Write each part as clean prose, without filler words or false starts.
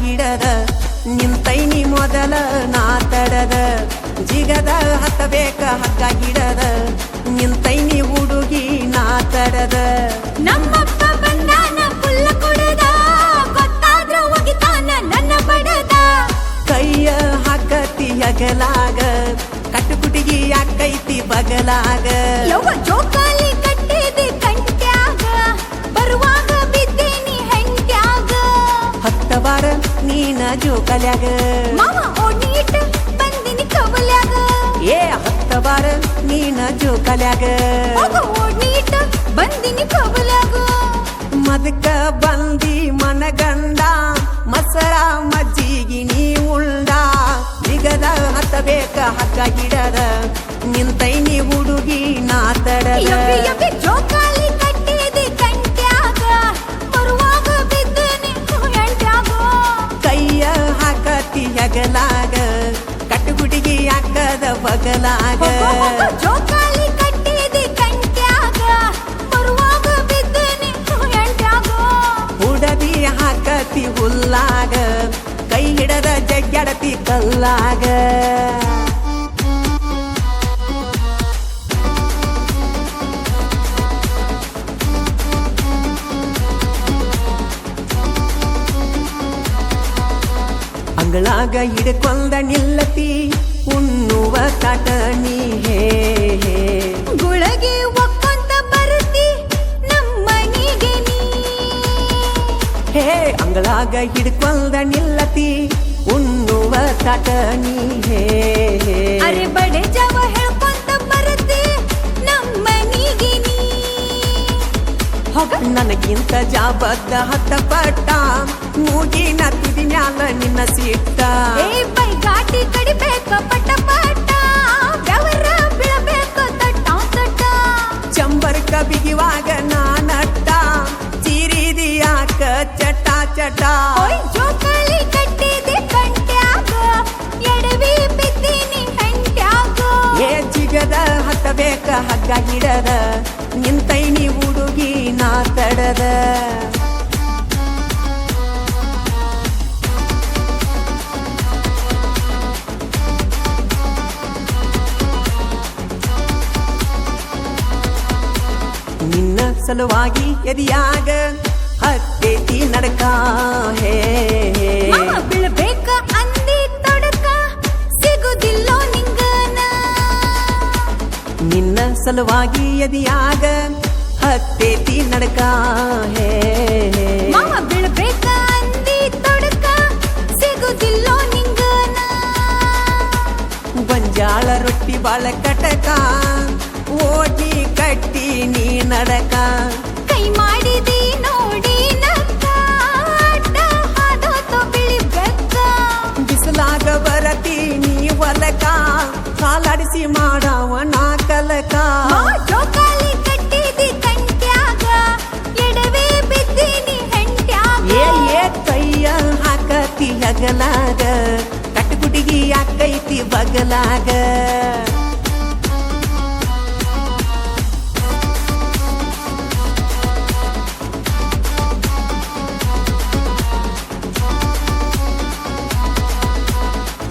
ಹಿಡದ ನಿಂತೈನಿ ಮೊದಲ ನಾ ತಡದ ಜಿಗದ ಹತ್ತಬೇಕ ಹಗ್ಗ ಹಿಡದ ನಿಂತೈನಿ ಹುಡುಗಿ ನಾ ತಡದ ನಮ್ಮಪ್ಪ ಬಂದಾನ ಪುಲ್ಲ ಕುಡದ ಗೊತ್ತಾದ್ರ ಒಗಿತಾನ ನನ್ನ ಬಡದ ಕೈಯ ಹಾಕತಿ ಹಗಲಾಗ ಕಟ್ಟುಕುಟಿಗಿ ಯಾಕೈತಿ ಬಗಲಾಗ ಯವ್ವ ಜೋಕಾಲಿ ಕಟ್ಟಿದೆ ಕಂಟ್ಯಾಗ ಬರುವಾಗ ಬಿದ್ದೇನಿ ಹೆಂಡ್ಯಾಗ ಹತ್ತವಾರ ನೀನ ಜೋಕಲ್ಯಾಗ ಮಾವ ಓಡಿಟ ಬಂದಿನಿ ಕವಲ್ಯಾಗ ಏ ಹತ್ತವಾರ ನೀನ ಜೋಕಲ್ಯಾಗ ಹೋಗ ಓಡಿಟ ಬಂದಿನಿ ಕವಲ್ಯಾಗ ಮದಕ ಬಂದಿ ಮನಗಂಡ ಮಸರ ಮಜ್ಜಿಗಿ ನೀ ಉಳ್ದ ಜಿಗದ ಹತ್ತಬೇಕ ಹಗ್ಗ ಹಿಡದ ನಿಂತೈನಿ ಹುಡುಗಿ ನಾ ತಡದ ಯಬ್ಬಿ ಯಬ್ಬಿ ಜೋಕಾಲಿ ಕಟ್ಟಿದೆ ಕಂಟ್ಯಾಗ ಬರುವಾಗ ಬಿದ್ದೇನಿ ಹೆಂಡ್ಯಾಗ ಕೈಯ ಹಾಕತಿ ಹಗಲಾಗ ಕಟ್ಟುಗುಡಿಗಿ ಹಾಕದ ಬಗಲಾಗ ಜೋಕಾಲಿ ಕಟ್ಟಿದೆ ಕಂಟ್ಯಾಗ ಬರುವಾಗ ಬಿದ್ದೇನಿ ಹೆಂಡ್ಯಾಗ ಹುಡದಿ ಹಾಕತಿ ಹುಲ್ಲಾಗ ಕೈ ಹಿಡದ ಜಗ್ಗಡತಿ ಕಲ್ಲಾಗ ಅಂಗಳಾಗ ಹಿಡ್ಕೊಂಡ ನಿಲ್ಲತಿ ಉಣ್ಣುವ ತಾಟ ನೀ ಹೇ ಗುಳಗಿ ಒಕ್ಕೊಂತ ಬರುತ್ತಿ ನಮ್ಮನಿಗೆ ನೀ ಹೇ ಅಂಗಳಾಗ ಹಿಡ್ಕೊಂಡ ನಿಲ್ಲತಿ ಉಣ್ಣುವ ತಾಟ ನೀ ಹೇ ಅರೆ ಬಡೆ ಜವ ಹೇಳ್ಕೊಂತ ಬರುತ್ತಿ ನಮ್ಮನಿಗೆ ನೀ ಹೋಗ ನನಗಿಂತ ಜಾಬದ್ದ ಹತ್ತ ಪಟ್ಟ ಮೂಗಿನ ತುದಿ ಮ್ಯಾಲ ನಿನ್ನ ಸಿಟ್ಟ ಏ ಬೈಗಾಟಿ ಕಡಿಬೇಕ ಪಟ ಪಟ ಬೆವರ ಬೀಳಬೇಕ ತಟ್ಟ ತಟ್ಟ ಚಂಬರ್ಕ ಬಿಗಿವಾಗ ನಾನಟ್ಟ ಚಿರಿದಿ ಯಾಕ ಚಟ ಚಟ ಓಯ್ ಜೋಕಾಲಿ ಕಟ್ಟಿದೆ ಕಂಟ್ಯಾಗ ಎಡವಿ ಬಿದ್ದೀನಿ ಹೆಂಡ್ಯಾಗ ಏ ಜಿಗದ ಹತ್ತಬೇಕ ಹಗ್ಗ ಹಿಡದ ನಿಂತೈನಿ ಹುಡುಗಿ ನಾ ತಡದ ನಿನ್ನ ಸಲುವಾಗಿ ಎದಿಯಾಗ ಹತ್ತೇತಿ ನಡಕ ಹೇ ಮಾಮ ಬೀಳ್ಬೇಕ ಅಂದಿ ತೊಡಕ ಸಿಗುದಿಲ್ಲೋ ನಿಂಗನ ನಿನ್ನ ಸಲುವಾಗಿ ಎದಿಯಾಗ ಹತ್ತೇತಿ ನಡಕ ಹೇ ಮಾಮ ಬೀಳ್ಬೇಕ ಅಂದಿ ತೊಡಕ ಸಿಗುದಿಲ್ಲೋ ನಿಂಗನ ಗೊಂಜಾಳ ರೊಟ್ಟಿ ಬಾಳ ಕಟಕ ಓಟಿ ಕಟ್ಟಿ ನೀ ನಡಕ ಕೈ ಮಾಡಿದಿ ನೋಡಿ ನಕ್ಕ ಅಡ್ಡ ಹಾದೋತು ಬಿಳಿ ಬೆಕ್ಕ ಬಿಸಲಾಗ ಬರತಿ ನೀ ಹೊಲಕ ಕಾಲಾಡಿಸಿ ಮಾಡವ ನಾ ಕಲಕ ಮಾ ಜೋಕಾಲಿ ಕಟ್ಟಿದಿ ಕಂಟ್ಯಾಗ ಎಡವೆ ಬಿದ್ದೀನಿ ಹೆಂಡ್ಯಾಗ ಏ ಕೈಯ ಹಾಕತಿ ಹಗಲಾಗ ಕಟ್ಟುಗುಡಿಗಿ ಯಾಕೈತಿ ಬಗಲಾಗ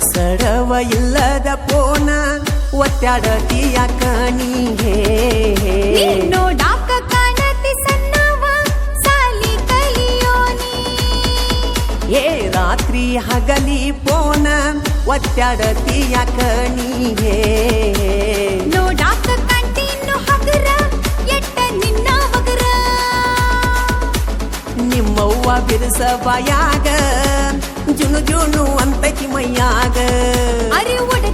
ಸಡವ ಇಲ್ಲದ ಪೋನ ಒತ್ತಾಡತಿ ಯಾಕ ನೀ ಹೇ ನೀ ನೋಡಾಕ ಕಾಣತಿ ಸಣ್ಣವ ಸಾಲಿ ಕಲಿಯೋನಿ ಏ ರಾತ್ರಿ ಹಗಲಿ ಪೋನ ಒತ್ತಾಡತಿ ಯಾಕ ನೀ ಹೇ ನೋಡಾಕ ಕಂಟಿನ್ನು ಹಗರ ಎಟ್ಟ ನಿನ್ನ ಮಗರ ನಿಮ್ಮವ್ವ ಬಿರುಸ ಬಾಯಾಗ ಜುನು ಜುನು ಅಂತಕಿ ಮೈಯಾಗ ಅರೆ ಒಡ